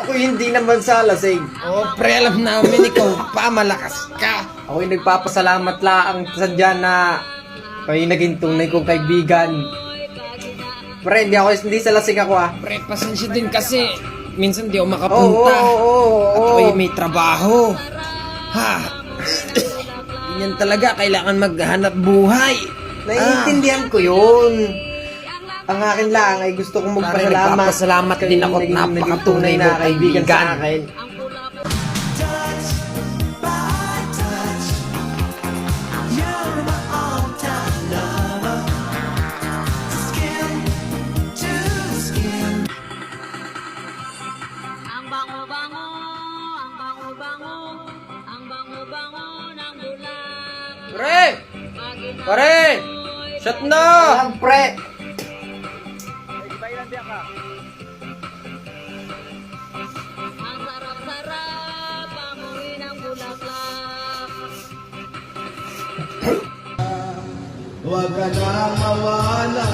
Ako hindi naman sa lasing. Oh, pre, alam namin ikaw pa, malakas ka. Ako'y nagpapasalamat lang sa Diyan na kayo naging tunay kong kaibigan. Pre, hindi sa lasing ako ah. Pre, pasensya din kasi minsan di ako makapunta. At Oo. ako'y may trabaho. Ha? Ganyan talaga, kailangan maghanap buhay. Naiintindihan ko yun. Ang akin lang ay gusto kong magpasalamat. Nagpapasalamat din ako at napakatunay na kaibigan sa akin. Ang bango-bango, ang bango-bango, ang bango-bango ng bulak. Pre! Pare! Shut na! Alam, pre. Ang sarap-sarap, amoy ng bulaklak. Huwag ka na mawala,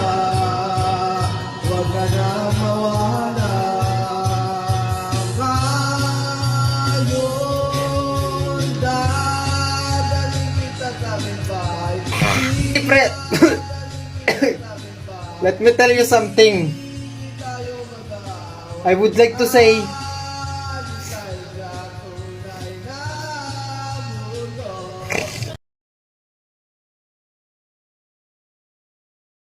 huwag ka na mawala. Ngayon, dadaling kita sa bahay. Pre. Let me tell you something. I would like to say